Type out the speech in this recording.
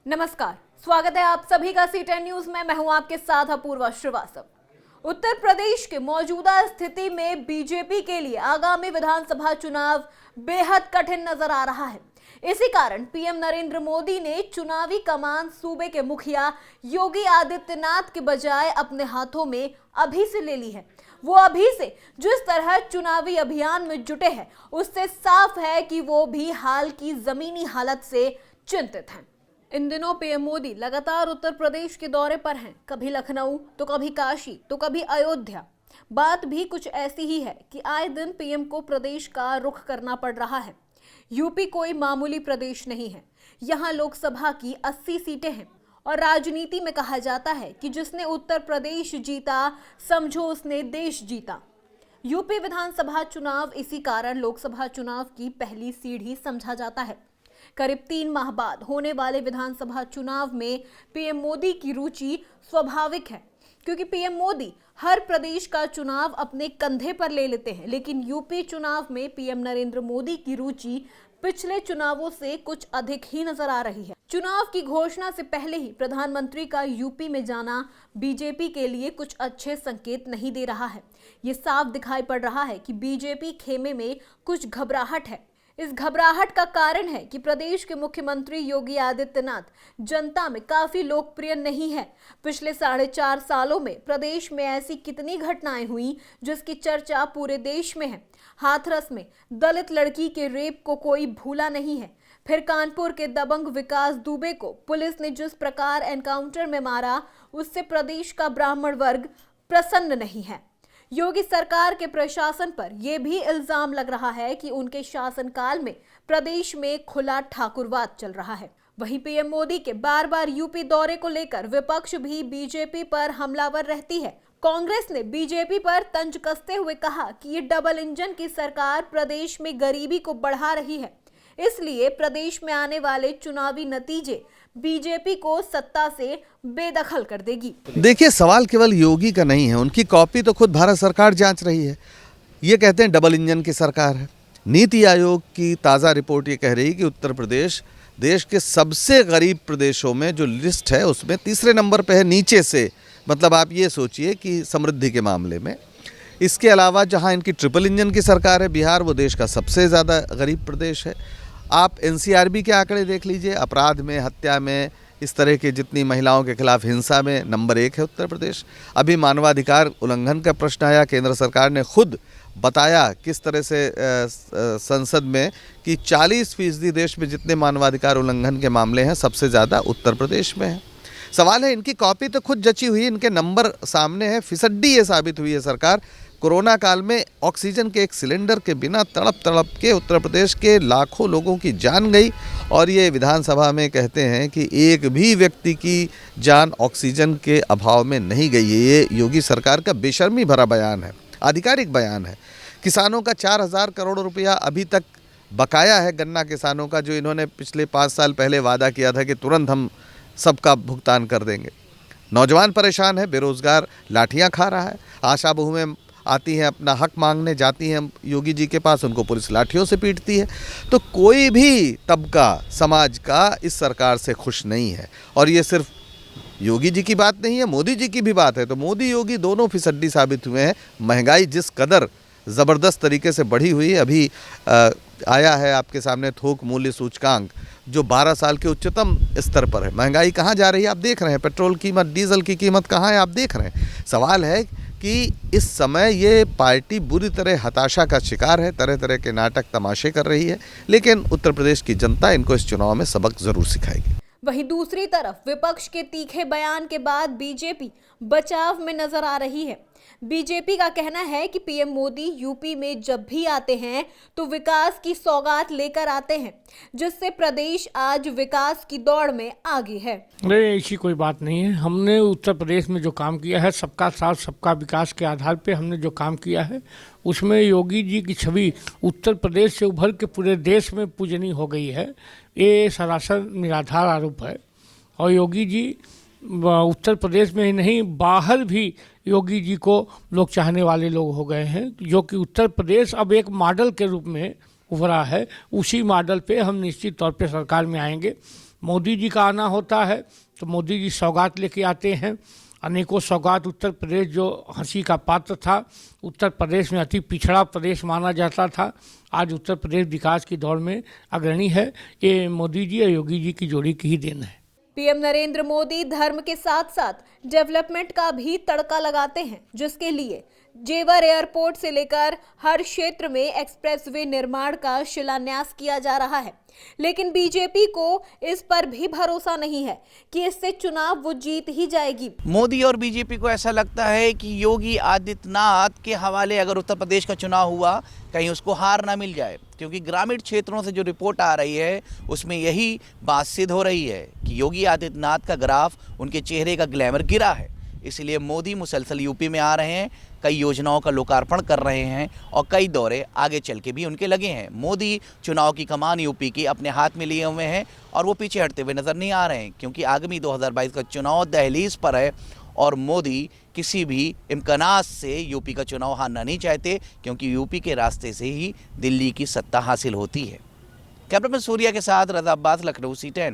नमस्कार, स्वागत है आप सभी का C10 न्यूज में। मैं हूं आपके साथ अपूर्वा श्रीवास्तव। उत्तर प्रदेश के मौजूदा स्थिति में बीजेपी के लिए आगामी विधानसभा चुनाव बेहद कठिन नजर आ रहा है। इसी कारण पीएम नरेंद्र मोदी ने चुनावी कमान सूबे के मुखिया योगी आदित्यनाथ के बजाय अपने हाथों में अभी से ले ली है। वो अभी से जिस तरह चुनावी अभियान में जुटे हैं, उससे साफ है कि वो भी हाल की जमीनी हालत से चिंतित हैं। इन दिनों पीएम मोदी लगातार उत्तर प्रदेश के दौरे पर हैं। कभी लखनऊ तो कभी काशी तो कभी अयोध्या। बात भी कुछ ऐसी ही है कि आए दिन पीएम को प्रदेश का रुख करना पड़ रहा है। यूपी कोई मामूली प्रदेश नहीं है। यहाँ लोकसभा की 80 सीटें हैं और राजनीति में कहा जाता है कि जिसने उत्तर प्रदेश जीता समझो उसने देश जीता। यूपी विधानसभा चुनाव इसी कारण लोकसभा चुनाव की पहली सीढ़ी समझा जाता है। करीब 3 माह बाद होने वाले विधानसभा चुनाव में पीएम मोदी की रुचि स्वाभाविक है, क्योंकि पीएम मोदी हर प्रदेश का चुनाव अपने कंधे पर ले लेते हैं। लेकिन यूपी चुनाव में पीएम नरेंद्र मोदी की रुचि पिछले चुनावों से कुछ अधिक ही नजर आ रही है। चुनाव की घोषणा से पहले ही प्रधानमंत्री का यूपी में जाना बीजेपी के लिए कुछ अच्छे संकेत नहीं दे रहा है। ये साफ दिखाई पड़ रहा है कि बीजेपी खेमे में कुछ घबराहट है। इस घबराहट का कारण है कि प्रदेश के मुख्यमंत्री योगी आदित्यनाथ जनता में काफी लोकप्रिय नहीं है। पिछले 4.5 सालों में प्रदेश में ऐसी कितनी घटनाएं हुई जिसकी चर्चा पूरे देश में है। हाथरस में दलित लड़की के रेप को कोई भूला नहीं है। फिर कानपुर के दबंग विकास दुबे को पुलिस ने जिस प्रकार एनकाउंटर में मारा, उससे प्रदेश का ब्राह्मण वर्ग प्रसन्न नहीं है। योगी सरकार के प्रशासन पर यह भी इल्जाम लग रहा है कि उनके शासनकाल में प्रदेश में खुला ठाकुरवाद चल रहा है। वहीं पीएम मोदी के बार बार यूपी दौरे को लेकर विपक्ष भी बीजेपी पर हमलावर रहती है। कांग्रेस ने बीजेपी पर तंज कसते हुए कहा कि ये डबल इंजन की सरकार प्रदेश में गरीबी को बढ़ा रही है, इसलिए प्रदेश में आने वाले चुनावी नतीजे बीजेपी को सत्ता से बेदखल कर देगी। देखिए, सवाल केवल योगी का नहीं है, उनकी कॉपी तो खुद भारत सरकार जांच रही है। ये कहते हैं डबल इंजन की सरकार है। नीति आयोग की ताज़ा रिपोर्ट ये कह रही है कि उत्तर प्रदेश देश के सबसे गरीब प्रदेशों में जो लिस्ट है उसमें तीसरे नंबर पे है, नीचे से। मतलब आप ये सोचिए कि समृद्धि के मामले में। इसके अलावा जहाँ इनकी ट्रिपल इंजन की सरकार है, बिहार, वो देश का सबसे ज़्यादा गरीब प्रदेश है। आप एनसीआरबी के आंकड़े देख लीजिए, अपराध में, हत्या में, इस तरह के जितनी महिलाओं के खिलाफ हिंसा में नंबर 1 है उत्तर प्रदेश। अभी मानवाधिकार उल्लंघन का प्रश्न आया, केंद्र सरकार ने खुद बताया किस तरह से संसद में कि 40% देश में जितने मानवाधिकार उल्लंघन के मामले हैं सबसे ज़्यादा उत्तर प्रदेश में है। सवाल है, इनकी कॉपी तो खुद जची हुई, इनके नंबर सामने है। फिसड्डी ये साबित हुई है सरकार। कोरोना काल में ऑक्सीजन के एक सिलेंडर के बिना तड़प तड़प के उत्तर प्रदेश के लाखों लोगों की जान गई, और ये विधानसभा में कहते हैं कि एक भी व्यक्ति की जान ऑक्सीजन के अभाव में नहीं गई है। ये योगी सरकार का बेशर्मी भरा बयान है, आधिकारिक बयान है। किसानों का 4000 करोड़ रुपया अभी तक बकाया है, गन्ना किसानों का, जो इन्होंने पिछले 5 साल पहले वादा किया था कि तुरंत हम सबका भुगतान कर देंगे। नौजवान परेशान है, बेरोजगार लाठियाँ खा रहा है। आशा बहुएं आती हैं, अपना हक मांगने जाती हैं योगी जी के पास, उनको पुलिस लाठियों से पीटती है। तो कोई भी तबका समाज का इस सरकार से खुश नहीं है। और ये सिर्फ योगी जी की बात नहीं है, मोदी जी की भी बात है। तो मोदी योगी दोनों फिसड्डी साबित हुए हैं। महंगाई जिस कदर ज़बरदस्त तरीके से बढ़ी हुई है, अभी आया है आपके सामने थोक मूल्य सूचकांक, जो 12 साल के उच्चतम स्तर पर है। महंगाई कहाँ जा रही है आप देख रहे हैं, पेट्रोल कीमत, डीजल की कीमत कहाँ है आप देख रहे हैं। सवाल है कि इस समय ये पार्टी बुरी तरह हताशा का शिकार है, तरह तरह के नाटक तमाशे कर रही है, लेकिन उत्तर प्रदेश की जनता इनको इस चुनाव में सबक जरूर सिखाएगी। वहीं दूसरी तरफ विपक्ष के तीखे बयान के बाद बीजेपी बचाव में नजर आ रही है। बीजेपी का कहना है कि पीएम मोदी यूपी में जब भी आते हैं तो विकास की सौगात लेकर आते हैं, जिससे प्रदेश आज विकास की दौड़ में आगे है। नहीं, ऐसी कोई बात नहीं है। हमने उत्तर प्रदेश में जो काम किया है, सबका साथ सबका विकास के आधार पे हमने जो काम किया है, उसमें योगी जी की छवि उत्तर प्रदेश से उभर के पूरे देश में पूजनीय हो गई है। ये सरासर निराधार आरोप है। और योगी जी उत्तर प्रदेश में ही नहीं, बाहर भी योगी जी को लोग चाहने वाले लोग हो गए हैं, जो कि उत्तर प्रदेश अब एक मॉडल के रूप में उभरा है। उसी मॉडल पे हम निश्चित तौर पे सरकार में आएंगे। मोदी जी का आना होता है तो मोदी जी सौगात लेके आते हैं, अनेकों सौगात। उत्तर प्रदेश जो हंसी का पात्र था, उत्तर प्रदेश में अति पिछड़ा प्रदेश माना जाता था, आज उत्तर प्रदेश विकास की दौड़ में अग्रणी है। ये मोदी जी और योगी जी की जोड़ी की ही देन है। पीएम नरेंद्र मोदी धर्म के साथ साथ डेवलपमेंट का भी तड़का लगाते हैं, जिसके लिए जेवर एयरपोर्ट से लेकर हर क्षेत्र में एक्सप्रेसवे निर्माण का शिलान्यास किया जा रहा है। लेकिन बीजेपी को इस पर भी भरोसा नहीं है कि इससे चुनाव वो जीत ही जाएगी। मोदी और बीजेपी को ऐसा लगता है कि योगी आदित्यनाथ के हवाले अगर उत्तर प्रदेश का चुनाव हुआ, कहीं उसको हार ना मिल जाए, क्योंकि ग्रामीण क्षेत्रों से जो रिपोर्ट आ रही है उसमें यही बात सिद्ध हो रही है कि योगी आदित्यनाथ का ग्राफ, उनके चेहरे का ग्लैमर गिरा है। इसलिए मोदी मुसलसल यूपी में आ रहे हैं, कई योजनाओं का लोकार्पण कर रहे हैं और कई दौरे आगे चल के भी उनके लगे हैं। मोदी चुनाव की कमान यूपी की अपने हाथ में लिए हुए हैं और वो पीछे हटते हुए नजर नहीं आ रहे हैं, क्योंकि आगामी 2022 का चुनाव दहलीज पर है और मोदी किसी भी इम्कानात से यूपी का चुनाव हारना नहीं चाहते, क्योंकि यूपी के रास्ते से ही दिल्ली की सत्ता हासिल होती है। कैमरामैन सूर्या के साथ रजा अब्बास, लखनऊ C10।